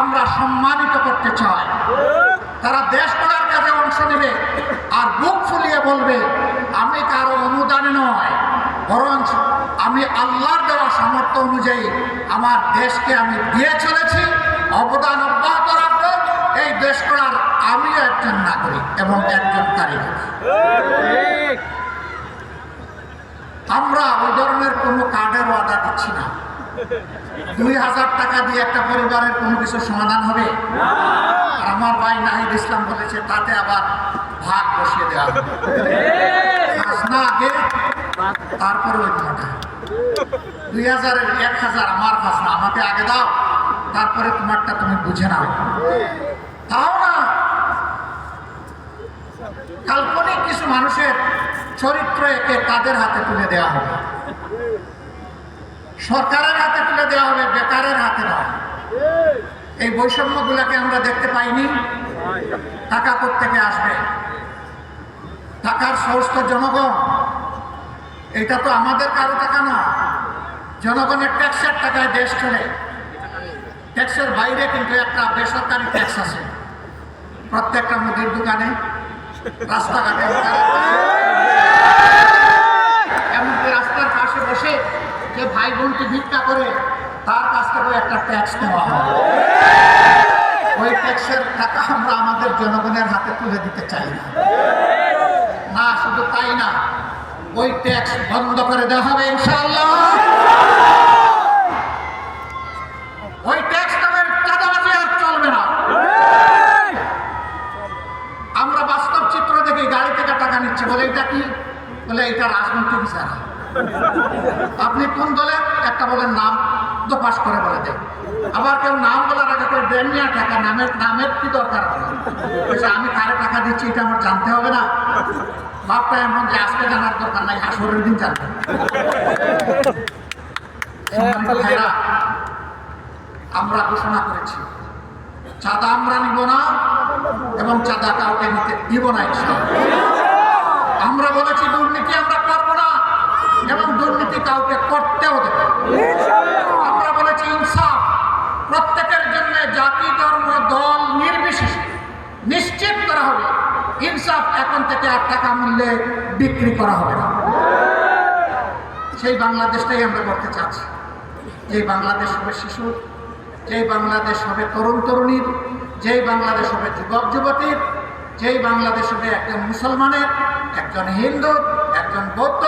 আমরা সম্মানিত করতে চাই। তারা দেশ গড়ার কাজে অংশ নেবে আর বুক ফুলিয়ে বলবে আমি কারো অনুদানে নয়, বরঞ্চ আমি আল্লাহর দেওয়া সামর্থ্য অনুযায়ী আমার দেশকে আমি দিয়ে চলেছি, অবদান অব্যাহত রাখবো। এই দেশ গড়ার আমিও একজন নাগরিক এবং একজন কারিগর। আমরা ওই ধরনের কোনো কার্ডের ওয়াদা দিচ্ছি না। 2000 টাকা দিয়ে একটা পরিবারের কোনো কিছু সমাধান হবে? আমার ভাই নাহিদ ইসলাম বলেছে তাতে আবার ভাগ বসিয়ে দেওয়া হবে। খাজনা আগে, তারপরে ওই টাকা 2000-এর 1000 আমার খাজনা, আমাকে আগে দাও, তারপরে তোমারটা তুমি বুঝে নাও। তাও না, কাল্পনিক কিছু মানুষের চরিত্র একে তাদের হাতে তুলে দেওয়া হবে, সরকারের হাতে তুলে দেওয়া হবে, বেকারের হাতে নয়। এই বৈষম্যগুলোকে আমরা দেখতে পাইনি। টাকা কোত্থেকে আসবে? টাকার সোর্স তো জনগণ। এটা তো আমাদের কারো টাকা না, জনগণের ট্যাক্সের টাকায় দেশ চলে। ট্যাক্সের বাইরে কিন্তু একটা বেসরকারি ট্যাক্স আছে প্রত্যেকটা মুদির দোকানে, রাস্তাঘাটে, এমনকি রাস্তার পাশে বসে যে ভাই বোনটি ভিক্ষা করে তার কাছ থেকেও একটা ট্যাক্স নেওয়া হয়। ওই ট্যাক্সের টাকা আমরা আমাদের জনগণের হাতে তুলে দিতে চাই না। না, শুধু তাই না, ওই ট্যাক্স বন্ধ করে দেওয়া হবে ইনশাআল্লাহ। ওই ট্যাক্স নামের চাঁদাবাজি আর চলবে না। আমরা বাস্তব চিত্র দেখি, গাড়ি থেকে টাকা নিচ্ছে, বলে এটা কি? বলে এটা রাজনৈতিক বিচার। আপনি কোন দলে? একটা বলেন নাম, তো পাশ করে বলে দেন। আবার কেউ নাম বলার আগে করে দেন নিয়ে টাকা, নামের কি দরকার? আমি কারে টাকা দিচ্ছি এটা আমার জানতে হবে না? বাপটা এমন যে আজকে জানার দরকার নাই, আসরের দিন জানবেন। আমরা ঘোষণা করেছি চাঁদা আমরা নিব না এবং চাঁদা কাউকে নিতে দিব না। আমরা বলেছি দুর্নীতি আমরা করবো না এবং দুর্নীতি কাউকে করতেও দেব। আমরা বলেছি ইনসাফ প্রত্যেকের জন্য, জাতি, ধর্ম, দল নির্বিশেষে নিশ্চিত করা হবে। ইনসাফ এখন থেকে 8 টাকা মূল্যে বিক্রি করা হবে না। সেই বাংলাদেশটাই আমরা করতে চাচ্ছি। যেই বাংলাদেশ হবে শিশুর, যেই বাংলাদেশ হবে তরুণ তরুণীর, যেই বাংলাদেশ হবে যুবক যুবতীর, যেই বাংলাদেশ হবে একজন মুসলমানের, একজন হিন্দু, একজন বৌদ্ধ,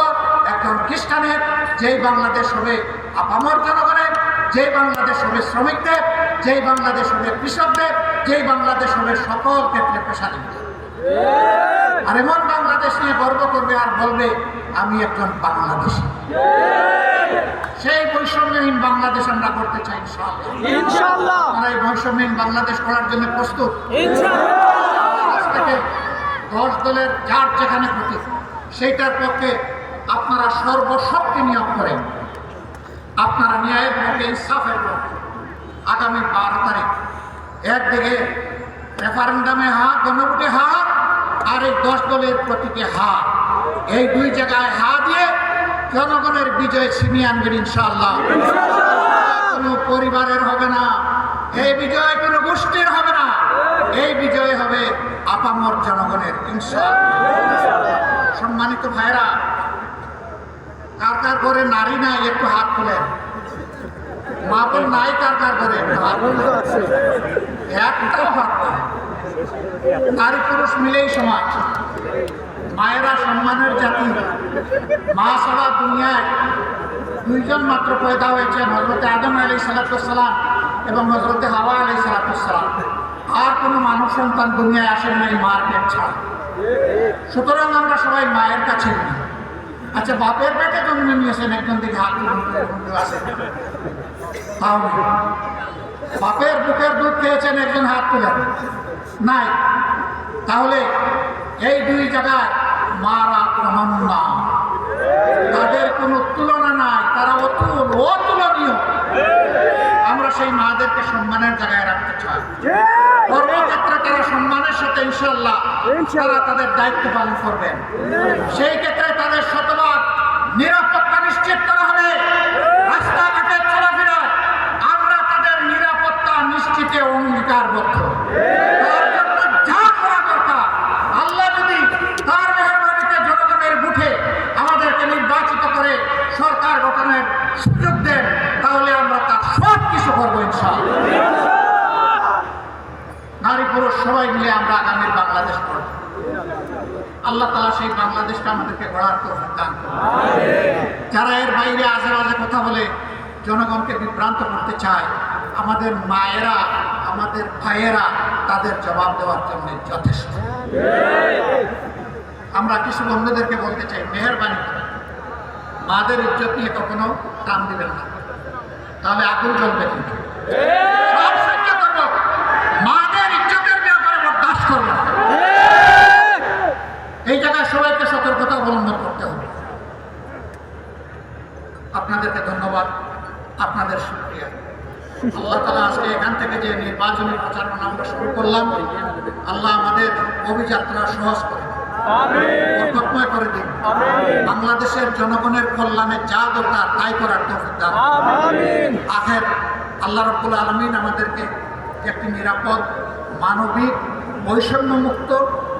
একজন খ্রিস্টানের, যেই বাংলাদেশ হবে আপামর জনগণের, যেই বাংলাদেশ হবে শ্রমিকদের, যেই বাংলাদেশ হবে কৃষকদের, যেই বাংলাদেশ হবে সকল ক্ষেত্রে পেশাজীবীদের। আর এমন বাংলাদেশ নিয়ে গর্ব করবে আর বলবে আমি একজন বাংলাদেশী। সেই বৈষম্যহীন বাংলাদেশ আমরা করতে চাই ইনশাআল্লাহ। আমরা এই বৈষম্যহীন বাংলাদেশ করার জন্য প্রস্তুত ইনশাআল্লাহ। 10 দলের যার যেখানে প্রতি সেইটার পক্ষে আপনারা সর্বশক্তি নিয়োগ করেন। আপনারা ন্যায়ের পক্ষে, ইনসাফের পক্ষে। আগামী 12 তারিখ একদিকে রেফারেন্ডামে হা, গণভোটে হা, আর এই 10 দলের প্রতীকে হা, এই 2 জায়গায় হা দিয়ে জনগণের বিজয় ছিনিয়ে আনবেন ইনশাআল্লাহ। কোনো পরিবারের হবে না এই বিজয়, কোনো গোষ্ঠীর হবে না এই বিজয়, হবে আপামর জনগণের ইনশাআল্লাহ। সম্মানিত ভাইরা, কার কার ঘরে নারী নাই একটু হাত তোলেন। মা বোন নাই কার কার ঘরে? একটাও হাত। নারী পুরুষ মিলেই সমাজ। মায়েরা সম্মানের জাতি। মা ছাড়া দুনিয়ায় 2 জন মাত্র পয়দা হয়েছেন, হযরত আদম আলাইহিস সালাম এবং হযরত হাওয়া আলাইহিস সালাম। আর কোনো মানব সন্তান দুনিয়ায় আসেন নাই মার পেট ছাড়া। সুতরাং আমরা সবাই মায়ের কাছে নিই। আচ্ছা, বাপের পেটে জন্ম নিয়েছেন একজন দিকে হাত আছে, তাও বাপের বুকের দুধ খেয়েছেন একজন হাত তুলেন নাই। তাহলে এই 2 জায়গায় মারা অনন্য, তাদের কোনো তুলনা নাই, তারা অতুলনীয়। আমরা সেই মাদেরকে সম্মানের জায়গায় রাখতে চাই। কর্মক্ষেত্রে তারা সম্মানের সাথে ইনশাআল্লাহ তারা তাদের দায়িত্ব পালন করবেন। সেই ক্ষেত্রে তাদের শতভাগ নিরাপত্তা নিশ্চিত করা হবে। রাস্তাঘাটে চলাফেরায় আমরা তাদের নিরাপত্তা নিশ্চিতে নারী পুরুষ সবাই মিলে আমরা আগামীর বাংলাদেশ গড়ব। আল্লাহ তাআলা সেই বাংলাদেশটা আমাদেরকে গড়ার তৌফিক দান করুন। যারা এর বাইরে আজে কথা বলে জনগণকে বিভ্রান্ত করতে চায়, আমাদের মায়েরা, আমাদের ভাইয়েরা তাদের জবাব দেওয়ার জন্য যথেষ্ট। আমরা কিছু বন্ধুদেরকে বলতে চাই, মেহেরবানি করে মাদের ইজ্জত নিয়ে কখনো কান দিবেন না, তাহলে আগুন জ্বলবে। কিন্তু সব সহ্য করব, মাদের ইজ্জতের ব্যাপারে বরদাস্ত করব না। এই জায়গায় সবাইকে সতর্কতা অবলম্বন করতে হবে। আপনাদেরকে ধন্যবাদ, আপনাদের শুকরিয়া। আল্লাহ তাআলা আজকে এখান থেকে যে নির্বাচনী প্রচারণা আমরা শুরু করলাম, আল্লাহ আমাদের অভিযাত্রা সহজ করে দিন, বরকতময় করে দিন। বাংলাদেশের জনগণের কল্যাণে যা দরকার তাই করার তৌফিক দান করুন। আখের আল্লাহ রাব্বুল আলামিন আমাদেরকে একটি নিরাপদ, মানবিক, বৈষম্যমুক্ত,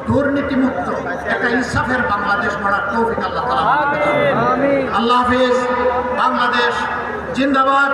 দুর্নীতিমুক্ত একটা ইনসাফের বাংলাদেশ গড়ার তৌফিক আল্লাহ তাআলা আমাদেরকে দান করুন। আল্লাহ হাফেজ। বাংলাদেশ জিন্দাবাদ।